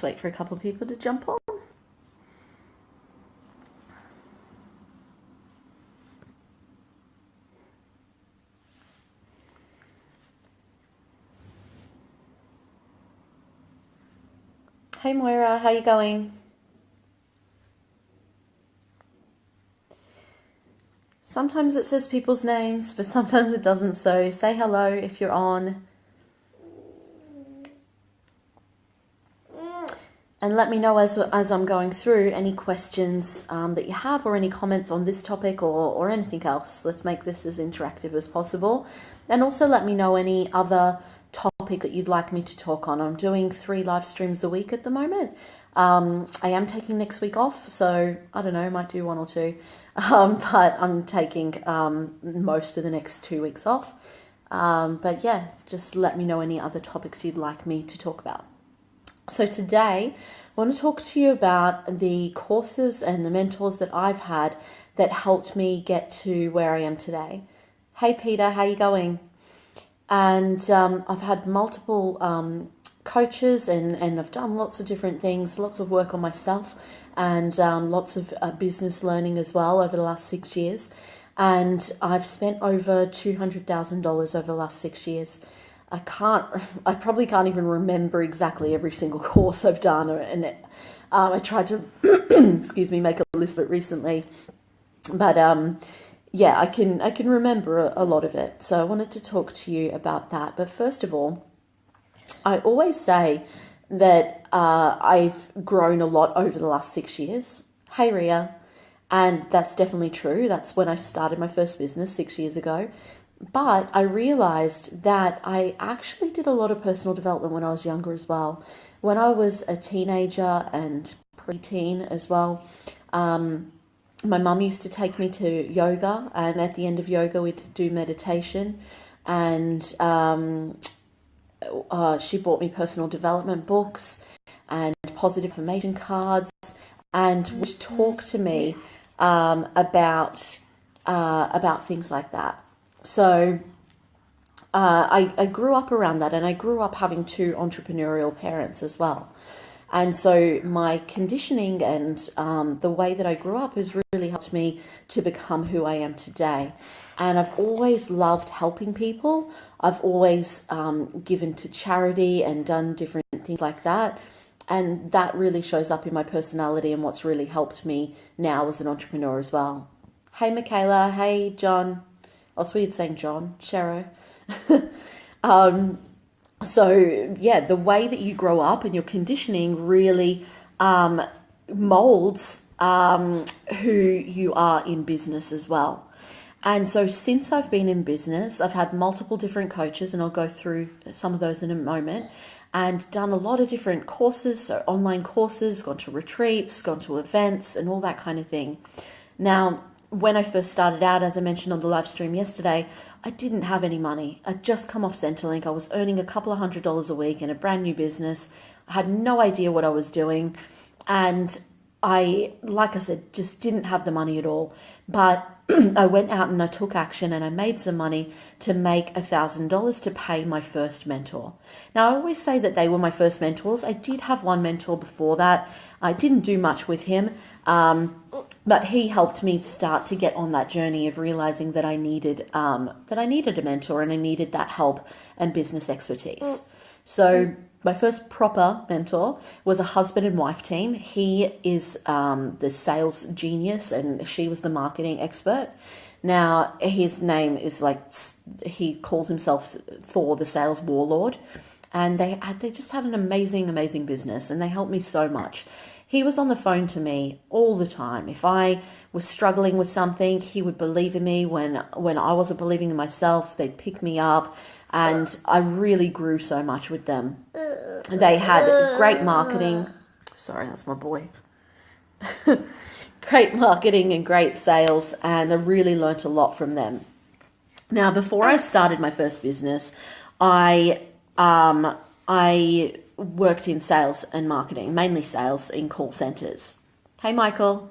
wait for a couple of people to jump on. Hey Moira, how you going? Sometimes it says people's names, but sometimes it doesn't, so say hello if you're on. And let me know as I'm going through any questions that you have or any comments on this topic or anything else. Let's make this as interactive as possible. And also let me know any other topic that you'd like me to talk on. I'm doing 3 live streams a week at the moment. I am taking next week off, so I don't know, might do 1 or 2. But I'm taking most of the next 2 weeks off. But yeah, just let me know any other topics you'd like me to talk about. So today, I want to talk to you about the courses and the mentors that I've had that helped me get to where I am today. Hey Peter, how you going? And I've had multiple coaches and I've done lots of different things, lots of work on myself and lots of business learning as well over the last 6 years. And I've spent over $200,000 over the last 6 years. I probably can't even remember exactly every single course I've done, and I tried to, excuse me, make a list of it recently, but yeah, I can remember a lot of it. So I wanted to talk to you about that. But first of all, I always say that I've grown a lot over the last 6 years. Hey Ria, and that's definitely true. That's when I started my first business 6 years ago. But I realized that I actually did a lot of personal development when I was younger as well. When I was a teenager and preteen as well, my mum used to take me to yoga, and at the end of yoga we'd do meditation, and she bought me personal development books and positive affirmation cards, and would talk to me about things like that. So I grew up around that, and I grew up having 2 entrepreneurial parents as well. And so my conditioning and the way that I grew up has really helped me to become who I am today. And I've always loved helping people. I've always given to charity and done different things like that. And that really shows up in my personality and what's really helped me now as an entrepreneur as well. Hey, Michaela. Hey, John. Oh, it's weird saying John. Shero. So, yeah, the way that you grow up and your conditioning really molds who you are in business as well. And so since I've been in business, I've had multiple different coaches, and I'll go through some of those in a moment, and done a lot of different courses, so online courses, gone to retreats, gone to events and all that kind of thing. Now, when I first started out, as I mentioned on the live stream yesterday, I didn't have any money. I'd just come off Centrelink. I was earning a couple of $100s a week in a brand new business. I had no idea what I was doing. And like I said, just didn't have the money at all. But I went out and I took action, and I made some money to make $1,000 to pay my first mentor. Now, I always say that they were my first mentors. I did have one mentor before that. I didn't do much with him, but he helped me start to get on that journey of realizing that I needed a mentor, and I needed that help and business expertise. So my first proper mentor was a husband and wife team. He is the sales genius, and she was the marketing expert. Now, his name is he calls himself Thor, the sales warlord. And they just had an amazing business, and they helped me so much. He was on the phone to me all the time. If I was struggling with something, he would believe in me. When I wasn't believing in myself, they'd pick me up, and I really grew so much with them. They had great marketing. Sorry, that's my boy. Great marketing and great sales, and I really learnt a lot from them. Now, before I started my first business, I worked in sales and marketing, mainly sales in call centers. Hey, Michael.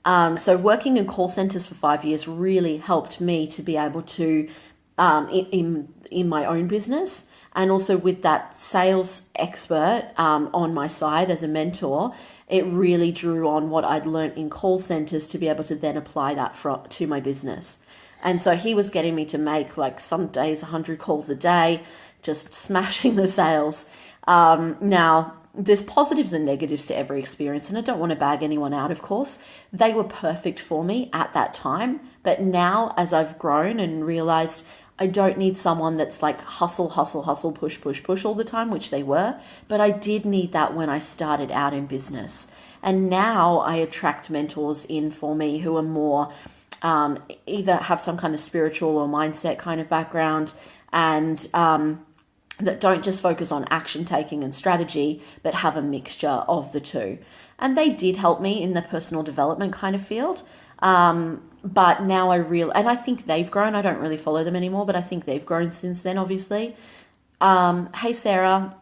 So working in call centers for 5 years really helped me to be able to, in my own business, And also with that sales expert on my side as a mentor, it really drew on what I'd learned in call centers to be able to then apply that to my business. And so he was getting me to make like some days 100 calls a day, just smashing the sales. Now, there's positives and negatives to every experience, and I don't want to bag anyone out, of course. They were perfect for me at that time. But now, as I've grown and realized I don't need someone that's like hustle, hustle, hustle, push, push, push all the time, which they were. But I did need that when I started out in business. And now I attract mentors in for me who are more either have some kind of spiritual or mindset kind of background, and that don't just focus on action taking and strategy, but have a mixture of the two. And they did help me in the personal development kind of field. But now and I think they've grown. I don't really follow them anymore, but I think they've grown since then, obviously. Hey, Sarah.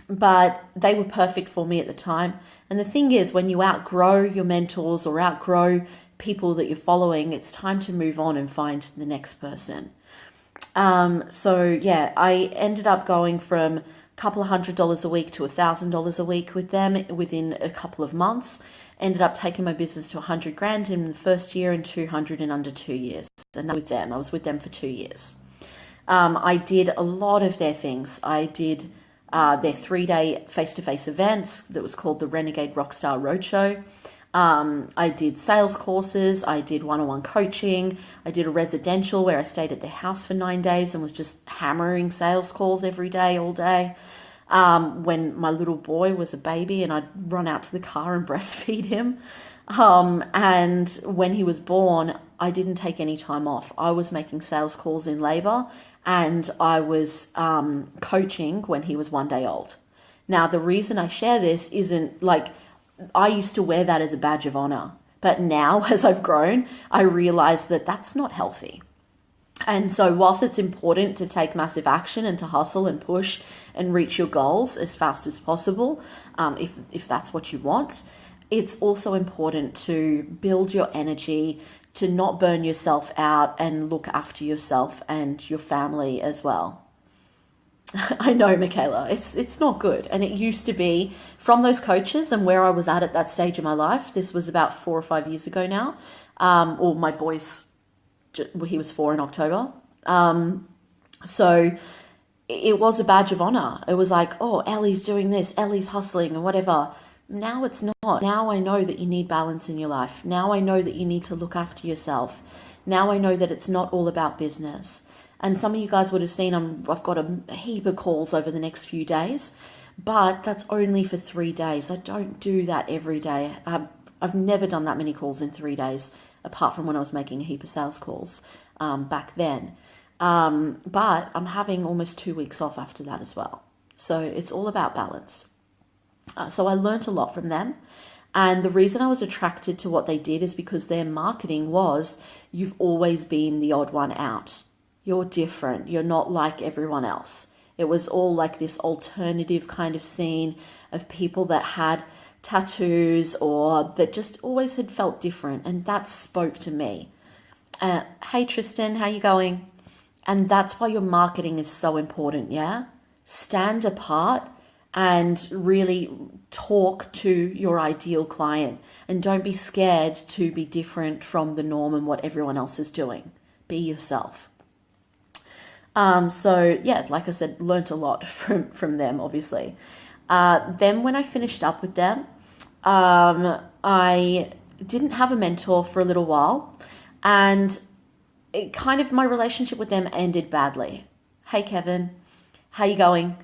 But they were perfect for me at the time. And the thing is, when you outgrow your mentors or outgrow people that you're following, it's time to move on and find the next person. So yeah, I ended up going from a couple of $100 a week to $1,000 a week with them within a couple of months. Ended up taking my business to 100 grand in the first year and 200 in under 2 years. And with them, I was with them for 2 years. I did a lot of their things. I did their 3-day face-to-face events that was called the Renegade Rockstar Roadshow. I did sales courses. I did one-on-one coaching. I did a residential where I stayed at their house for 9 days and was just hammering sales calls every day, all day. When my little boy was a baby and I'd run out to the car and breastfeed him. And when he was born, I didn't take any time off. I was making sales calls in labor and I was coaching when he was 1 day old. Now, the reason I share this isn't like, I used to wear that as a badge of honor, but now as I've grown, I realize that that's not healthy. And so whilst it's important to take massive action and to hustle and push and reach your goals as fast as possible, if that's what you want, it's also important to build your energy, to not burn yourself out and look after yourself and your family as well. I know, Michaela, it's not good. And it used to be from those coaches and where I was at that stage of my life. This was about 4 or 5 years ago now. Or my boy's, he was 4 in October. So it was a badge of honor. It was like, oh, Ellie's doing this, Ellie's hustling and whatever. Now it's not. Now I know that you need balance in your life. Now I know that you need to look after yourself. Now I know that it's not all about business. And some of you guys would have seen I've got a heap of calls over the next few days, but that's only for 3 days. I don't do that every day. I've never done that many calls in 3 days, apart from when I was making a heap of sales calls back then. But I'm having almost 2 weeks off after that as well. So it's all about balance. So I learned a lot from them. And the reason I was attracted to what they did is because their marketing was, you've always been the odd one out. You're different. You're not like everyone else. It was all like this alternative kind of scene of people that had tattoos or that just always had felt different. And that spoke to me. Hey, Tristan, how you going? And that's why your marketing is so important, yeah? Stand apart and really talk to your ideal client. And don't be scared to be different from the norm and what everyone else is doing. Be yourself. So yeah, like I said, learnt a lot from them, obviously. Then when I finished up with them, I didn't have a mentor for a little while, and it kind of, my relationship with them ended badly. Hey, Kevin, how you going?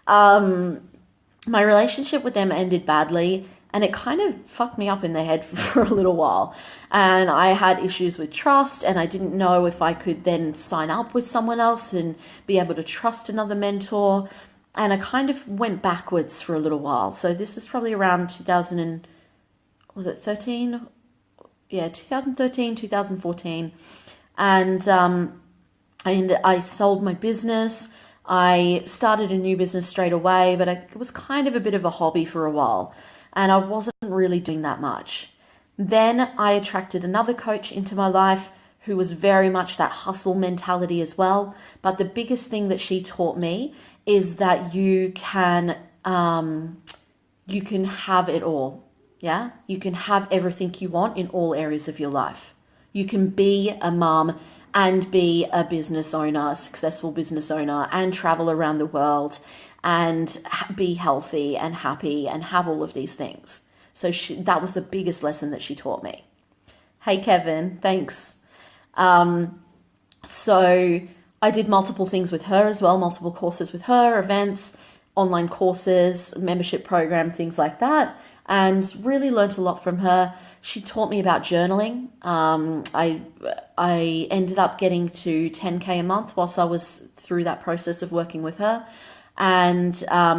My relationship with them ended badly, and it kind of fucked me up in the head for a little while. And I had issues with trust, and I didn't know if I could then sign up with someone else and be able to trust another mentor. And I kind of went backwards for a little while. So this is probably around 2013? Yeah, 2013, 2014. And I sold my business. I started a new business straight away, but it was kind of a bit of a hobby for a while. And I wasn't really doing that much. Then I attracted another coach into my life who was very much that hustle mentality as well. But the biggest thing that she taught me is that you can have it all. Yeah, you can have everything you want in all areas of your life. You can be a mum and be a business owner, a successful business owner, and travel around the world and be healthy and happy and have all of these things. So that was the biggest lesson that she taught me. Hey, Kevin, thanks. So I did multiple things with her as well, multiple courses with her, events, online courses, membership program, things like that, and really learnt a lot from her. She taught me about journaling. I ended up getting to 10K a month whilst I was through that process of working with her. And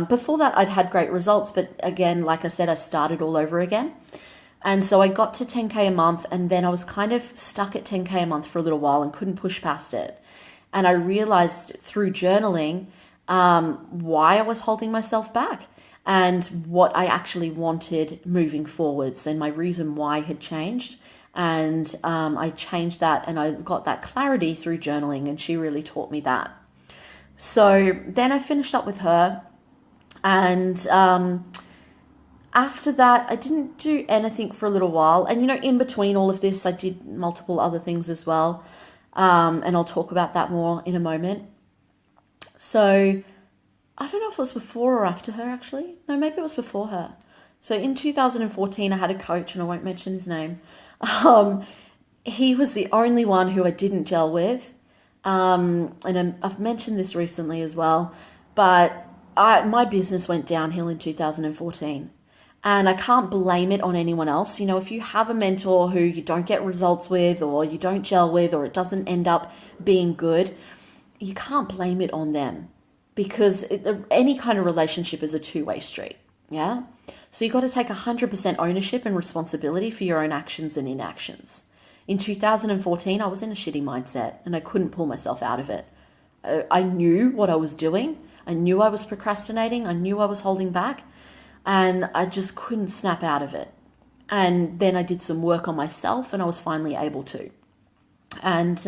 before that, I'd had great results. But again, like I said, I started all over again. And so I got to 10K a month, and then I was kind of stuck at 10K a month for a little while and couldn't push past it. And I realized through journaling why I was holding myself back and what I actually wanted moving forwards, and my reason why had changed. And I changed that, and I got that clarity through journaling, and she really taught me that. So then I finished up with her, and after that, I didn't do anything for a little while. And, in between all of this, I did multiple other things as well. And I'll talk about that more in a moment. So I don't know if it was before or after her, actually. No, maybe it was before her. So in 2014, I had a coach, and I won't mention his name. He was the only one who I didn't gel with. And I've mentioned this recently as well, but my business went downhill in 2014. And I can't blame it on anyone else. If you have a mentor who you don't get results with, or you don't gel with, or it doesn't end up being good, you can't blame it on them, because any kind of relationship is a two-way street. Yeah. So you've got to take 100% ownership and responsibility for your own actions and inactions. In 2014, I was in a shitty mindset and I couldn't pull myself out of it. I knew what I was doing. I knew I was procrastinating. I knew I was holding back, and I just couldn't snap out of it. And then I did some work on myself, and I was finally able to. And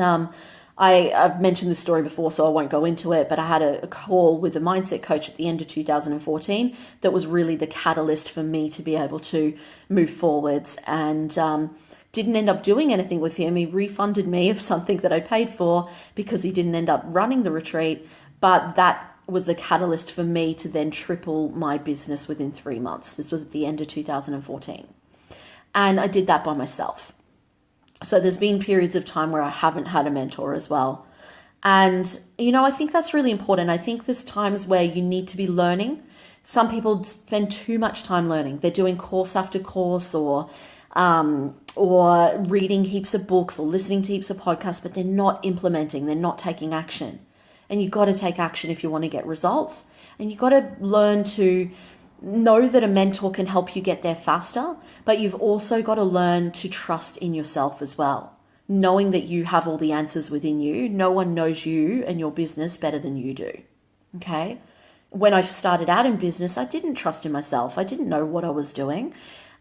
I've mentioned this story before, so I won't go into it, but I had a call with a mindset coach at the end of 2014 that was really the catalyst for me to be able to move forwards, and didn't end up doing anything with him. He refunded me of something that I paid for because he didn't end up running the retreat, but that was the catalyst for me to then triple my business within 3 months. This was at the end of 2014. And I did that by myself. So there's been periods of time where I haven't had a mentor as well. And, I think that's really important. I think there's times where you need to be learning. Some people spend too much time learning. They're doing course after course, or reading heaps of books, or listening to heaps of podcasts, but they're not implementing, they're not taking action. And you've got to take action if you want to get results. And you've got to learn to know that a mentor can help you get there faster, but you've also got to learn to trust in yourself as well. Knowing that you have all the answers within you. No one knows you and your business better than you do. Okay? When I started out in business, I didn't trust in myself. I didn't know what I was doing.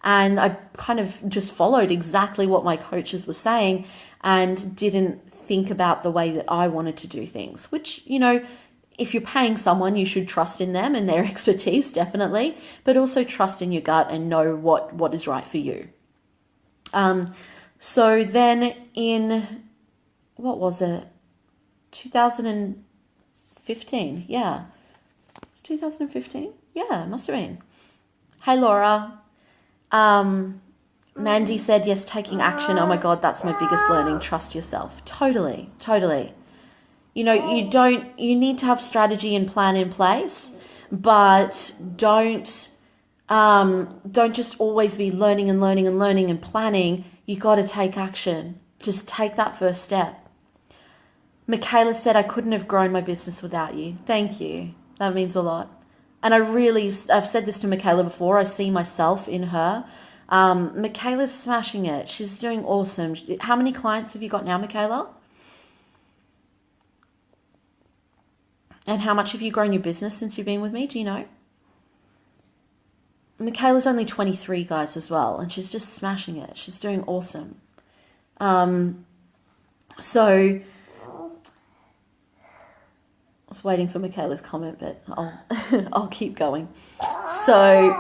And I kind of just followed exactly what my coaches were saying and didn't think about the way that I wanted to do things, which, if you're paying someone, you should trust in them and their expertise, definitely, but also trust in your gut and know what is right for you. So then in, what was it? 2015. Yeah. 2015? Yeah, it must have been. Hey, Laura. Mandy said, yes, taking action. Oh my God, that's my biggest learning. Trust yourself. Totally. You need to have strategy and plan in place, but don't just always be learning and planning. You got to take action. Just take that first step. Michaela said, I couldn't have grown my business without you. Thank you. That means a lot. And I've said this to Michaela before, I see myself in her. Michaela's smashing it. She's doing awesome. How many clients have you got now, Michaela? And how much have you grown your business since you've been with me? Do you know? Michaela's only 23, guys, as well. And she's just smashing it. She's doing awesome. So I was waiting for Michaela's comment, but I'll keep going. So,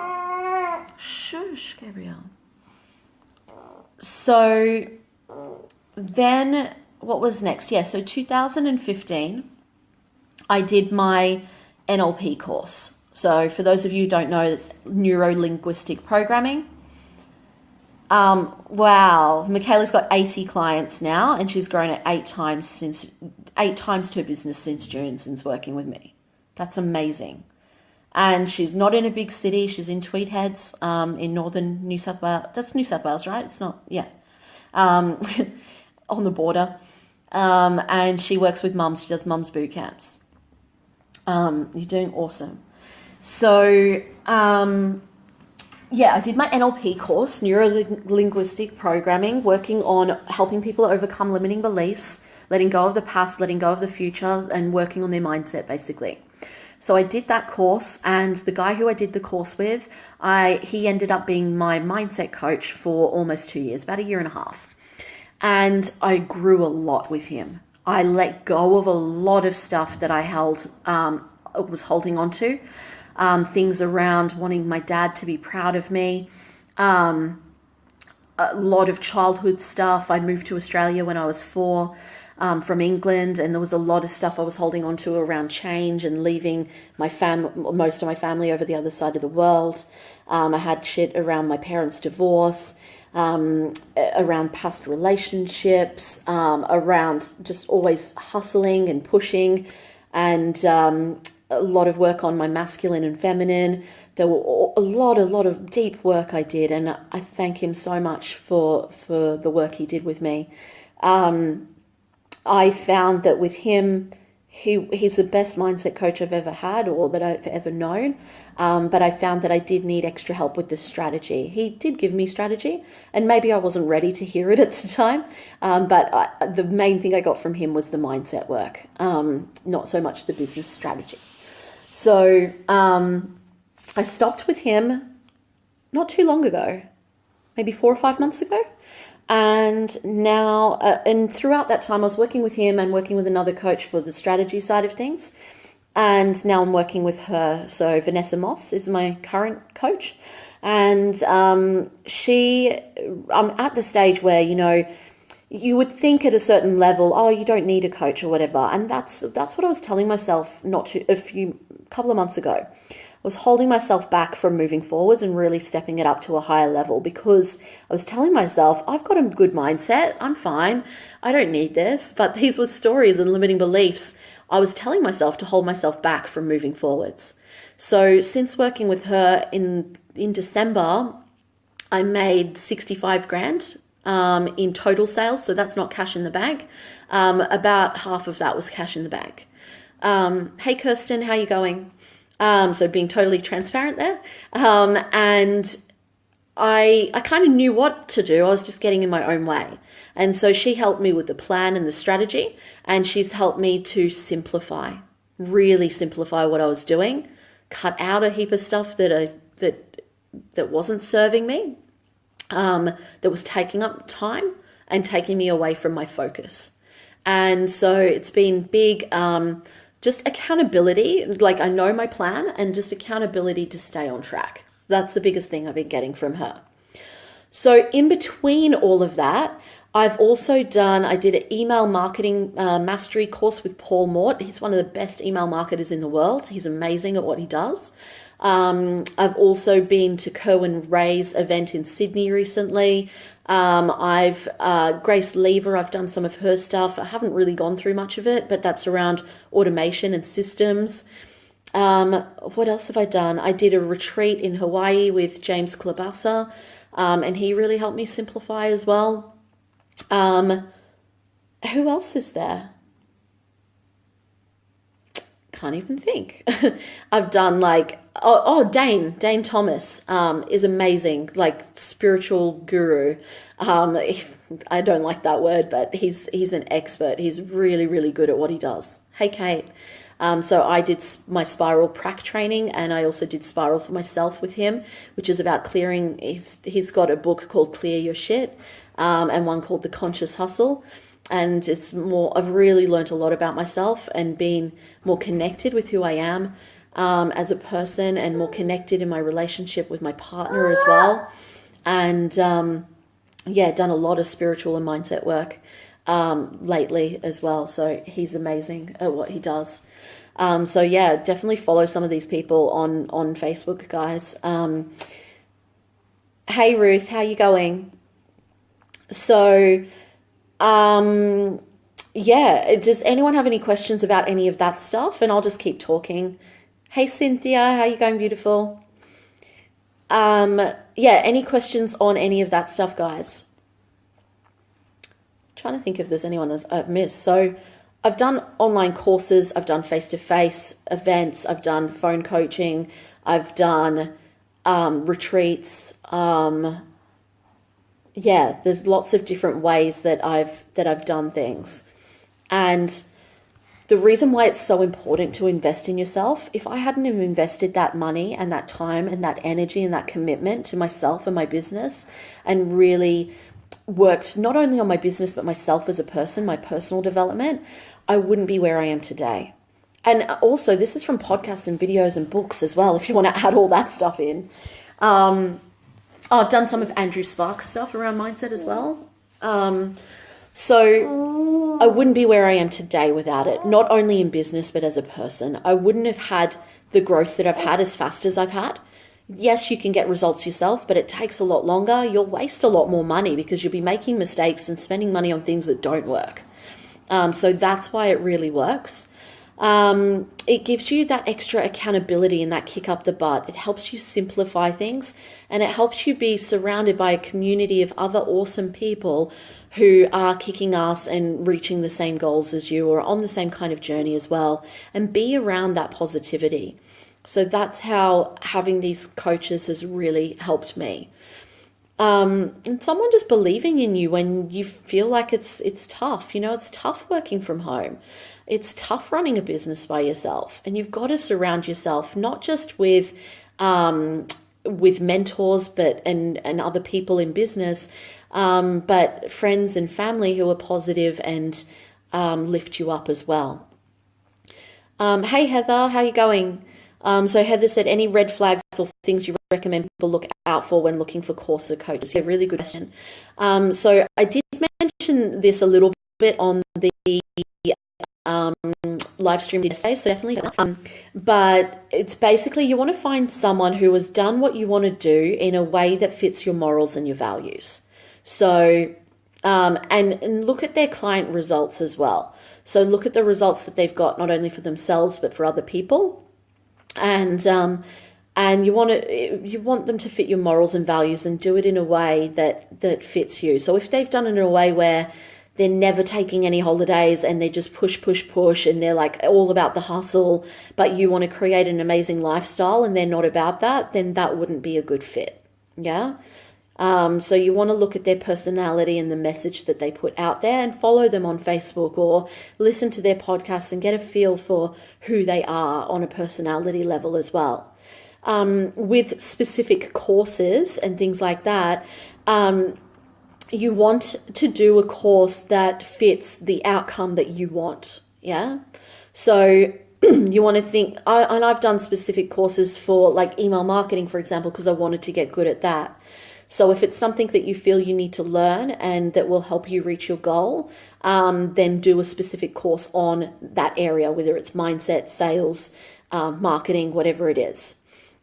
shush, Gabrielle. So then what was next? Yeah, so 2015, I did my NLP course. So for those of you who don't know, it's neuro-linguistic programming. Wow, Michaela's got 80 clients now, and she's grown it 8 times to her business since June, since working with me. That's amazing. And she's not in a big city. She's in Tweed Heads, in northern New South Wales. That's New South Wales, right? It's not, yeah. On the border. And she works with mums. She does mums boot camps. You're doing awesome. So, yeah, I did my NLP course, neuro-linguistic programming, working on helping people overcome limiting beliefs, letting go of the past, letting go of the future, and working on their mindset, basically. So I did that course, and the guy who I did the course with, he ended up being my mindset coach for almost 2 years, about 1.5 years. And I grew a lot with him. I let go of a lot of stuff that I was holding on to. Things around wanting my dad to be proud of me. A lot of childhood stuff. I moved to Australia when I was 4. From England, and there was a lot of stuff I was holding on to around change and leaving most of my family over the other side of the world. I had shit around my parents' divorce, around past relationships, around just always hustling and pushing, and a lot of work on my masculine and feminine. There were a lot of deep work I did, and I thank him so much for the work he did with me. I found that with him, he's the best mindset coach I've ever had or that I've ever known. But I found that I did need extra help with the strategy. He did give me strategy, and maybe I wasn't ready to hear it at the time. But the main thing I got from him was the mindset work, not so much the business strategy. So I stopped with him not too long ago, maybe 4 or 5 months ago. And now, and throughout that time, I was working with him and working with another coach for the strategy side of things. And now I'm working with her. So Vanessa Moss is my current coach. And I'm at the stage where, you would think at a certain level, oh, you don't need a coach or whatever. And that's what I was telling myself couple of months ago. I was holding myself back from moving forwards and really stepping it up to a higher level because I was telling myself, I've got a good mindset. I'm fine. I don't need this. But these were stories and limiting beliefs. I was telling myself to hold myself back from moving forwards. So since working with her in December, I made 65 grand in total sales. So that's not cash in the bank. About half of that was cash in the bank. Hey, Kirsten, how you going? So being totally transparent there. And I kind of knew what to do. I was just getting in my own way. And so she helped me with the plan and the strategy, and she's helped me to really simplify what I was doing, cut out a heap of stuff that wasn't serving me, that was taking up time and taking me away from my focus. And so it's been big, just accountability. Like, I know my plan, and just accountability to stay on track. That's the biggest thing I've been getting from her. So in between all of that, I've also I did an email marketing mastery course with Paul Mort. He's one of the best email marketers in the world. He's amazing at what he does. I've also been to Kerwin Ray's event in Sydney recently. Grace Lever, I've done some of her stuff. I haven't really gone through much of it, but that's around automation and systems. What else have I done? I did a retreat in Hawaii with James Klabasa, and he really helped me simplify as well. Who else is there? Can't even think. I've done Dane Thomas is amazing, like spiritual guru. I don't like that word, but he's an expert. He's really, really good at what he does. Hey, Kate. So I did my spiral prac training, and I also did spiral for myself with him, which is about clearing. He's got a book called Clear Your Shit, and one called The Conscious Hustle. and I've really learned a lot about myself and been more connected with who I am as a person, and more connected in my relationship with my partner as well. And done a lot of spiritual and mindset work lately as well. So he's amazing at what he does. Definitely follow some of these people on Facebook, guys. Hey Ruth, how you going? So, does anyone have any questions about any of that stuff? And I'll just keep talking. Hey Cynthia, how you going, beautiful? Any questions on any of that stuff, guys? Trying to think if there's anyone I've missed. So I've done online courses, I've done face-to-face events, I've done phone coaching, I've done retreats. There's lots of different ways that I've done things. And the reason why it's so important to invest in yourself, if I hadn't have invested that money and that time and that energy and that commitment to myself and my business, and really worked not only on my business but myself as a person, my personal development, I wouldn't be where I am today. And also, this is from podcasts and videos and books as well, if you want to add all that stuff in. I've done some of Andrew Sparks stuff around mindset as well. So I wouldn't be where I am today without it, not only in business, but as a person. I wouldn't have had the growth that I've had as fast as I've had. Yes, you can get results yourself, but it takes a lot longer. You'll waste a lot more money because you'll be making mistakes and spending money on things that don't work. So that's why it really works. It gives you that extra accountability and that kick up the butt. It helps you simplify things, and it helps you be surrounded by a community of other awesome people who are kicking ass and reaching the same goals as you, or on the same kind of journey as well, and be around that positivity. So that's how having these coaches has really helped me. And someone just believing in you when you feel like it's tough. It's tough working from home. It's tough running a business by yourself, and you've got to surround yourself not just with mentors, and other people in business, but friends and family who are positive and lift you up as well. Hey Heather, how you going? So Heather said, any red flags or things you recommend people look out for when looking for course or coaches? Yeah, really good question. So I did mention this a little bit on the live stream yesterday, so definitely. But it's basically, you want to find someone who has done what you want to do in a way that fits your morals and your values. So, and look at their client results as well. So look at the results that they've got, not only for themselves, but for other people. And you want them to fit your morals and values, and do it in a way that fits you. So if they've done it in a way where they're never taking any holidays and they just push, and they're like all about the hustle, but you want to create an amazing lifestyle and they're not about that, then that wouldn't be a good fit. Yeah. So you want to look at their personality and the message that they put out there, and follow them on Facebook or listen to their podcasts and get a feel for who they are on a personality level as well. With specific courses and things like that, you want to do a course that fits the outcome that you want. Yeah. So you want to think, and I've done specific courses for like email marketing, for example, because I wanted to get good at that. So if it's something that you feel you need to learn and that will help you reach your goal, then do a specific course on that area, whether it's mindset, sales, marketing, whatever it is.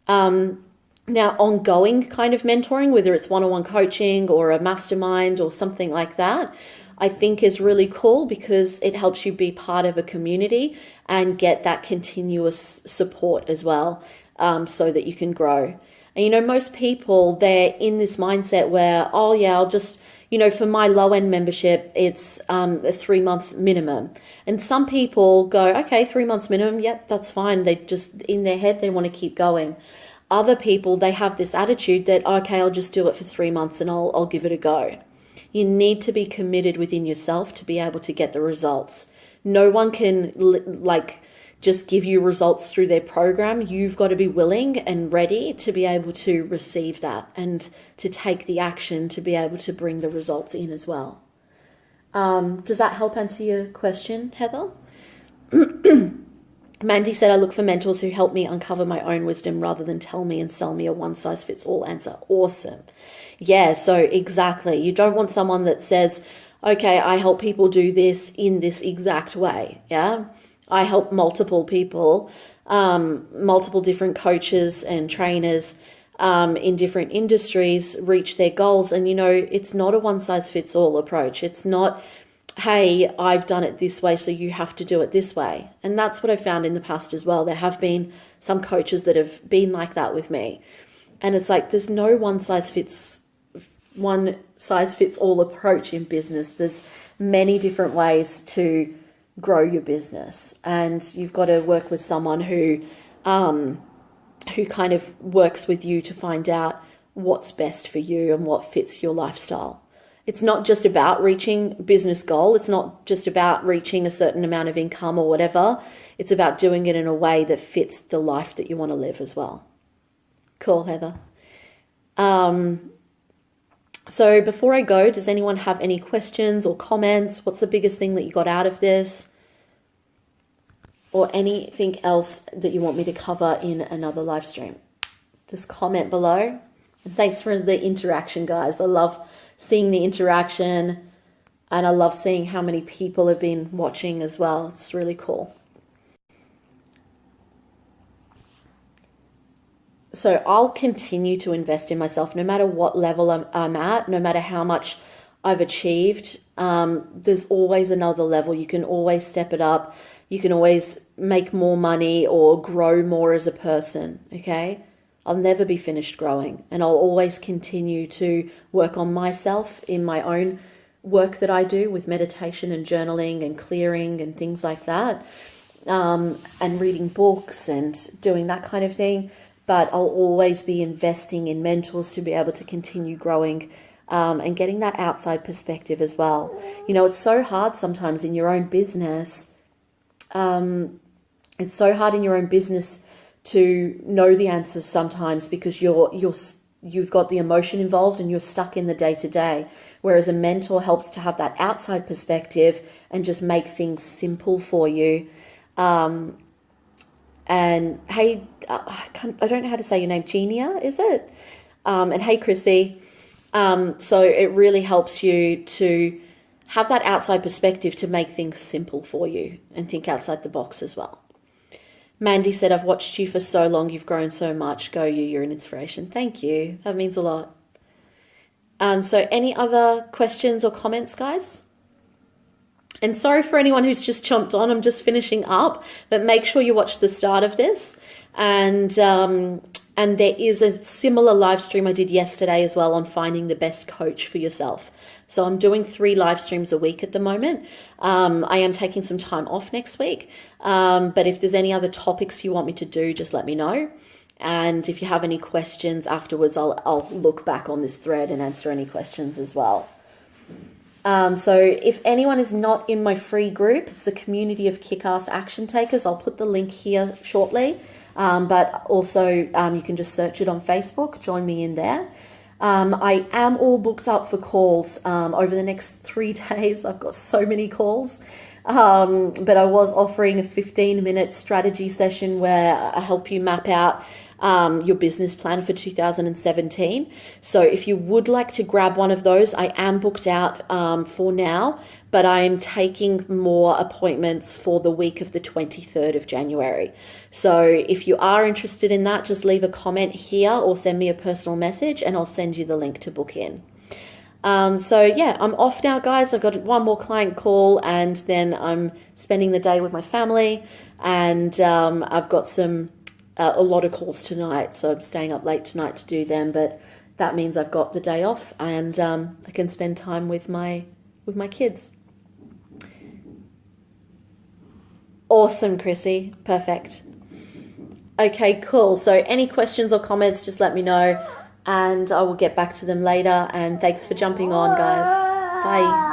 Now, ongoing kind of mentoring, whether it's one-on-one coaching or a mastermind or something like that, I think is really cool, because it helps you be part of a community and get that continuous support as well, so that you can grow. And, most people, they're in this mindset where, oh yeah, I'll just, for my low end membership, it's a 3-month minimum. And some people go, okay, 3 months minimum. Yep, that's fine. They just, in their head, they want to keep going. Other people, they have this attitude that, okay, I'll just do it for 3 months and I'll give it a go. You need to be committed within yourself to be able to get the results. No one can just give you results through their program. You've got to be willing and ready to be able to receive that and to take the action to be able to bring the results in as well. Does that help answer your question, Heather? Mandy said, I look for mentors who help me uncover my own wisdom rather than tell me and sell me a one-size-fits-all answer. Awesome. Yeah, so exactly. You don't want someone that says, okay, I help people do this in this exact way. Yeah. I help multiple people, multiple different coaches and trainers in different industries reach their goals. And, it's not a one-size-fits-all approach. It's not, hey, I've done it this way, so you have to do it this way. And that's what I found in the past as well. There have been some coaches that have been like that with me. And it's like, there's no one size fits all approach in business. There's many different ways to grow your business. And you've got to work with someone who kind of works with you to find out what's best for you and what fits your lifestyle. It's not just about reaching business goal. It's not just about reaching a certain amount of income or whatever. It's about doing it in a way that fits the life that you want to live as well. Cool, Heather. So before I go, does anyone have any questions or comments? What's the biggest thing that you got out of this? Or anything else that you want me to cover in another live stream? Just comment below. And thanks for the interaction, guys. I love seeing the interaction, and I love seeing how many people have been watching as well. It's really cool. So I'll continue to invest in myself no matter what level I'm at, no matter how much I've achieved. There's always another level. You can always step it up. You can always make more money or grow more as a person, okay? I'll never be finished growing, and I'll always continue to work on myself in my own work that I do with meditation and journaling and clearing and things like that, and reading books and doing that kind of thing. But I'll always be investing in mentors to be able to continue growing and getting that outside perspective as well. It's so hard sometimes in your own business. It's so hard in your own business to know the answers sometimes because you've got the emotion involved and you're stuck in the day-to-day, whereas a mentor helps to have that outside perspective and just make things simple for you. And hey, I don't know how to say your name, Genia, is it? And hey, Chrissy. So it really helps you to have that outside perspective to make things simple for you and think outside the box as well. Mandy said, I've watched you for so long. You've grown so much. Go you. You're an inspiration. Thank you. That means a lot. So any other questions or comments, guys? And sorry for anyone who's just jumped on. I'm just finishing up. But make sure you watch the start of this. And there is a similar live stream I did yesterday as well on finding the best coach for yourself. So I'm doing 3 live streams a week at the moment. I am taking some time off next week. But if there's any other topics you want me to do, just let me know. And if you have any questions afterwards, I'll look back on this thread and answer any questions as well. So if anyone is not in my free group, it's the Community of Kick-Ass Action Takers. I'll put the link here shortly. But also you can just search it on Facebook. Join me in there. I am all booked up for calls over the next 3 days. I've got so many calls. But I was offering a 15-minute strategy session where I help you map out your business plan for 2017. So if you would like to grab one of those, I am booked out for now, but I am taking more appointments for the week of the 23rd of January. So if you are interested in that, just leave a comment here or send me a personal message and I'll send you the link to book in. So yeah, I'm off now, guys. I've got one more client call and then I'm spending the day with my family, and I've got a lot of calls tonight, so I'm staying up late tonight to do them, but that means I've got the day off and I can spend time with my kids. Awesome, Chrissy. Perfect. Okay, cool. So any questions or comments, just let me know and I will get back to them later. And thanks for jumping on, guys. Bye.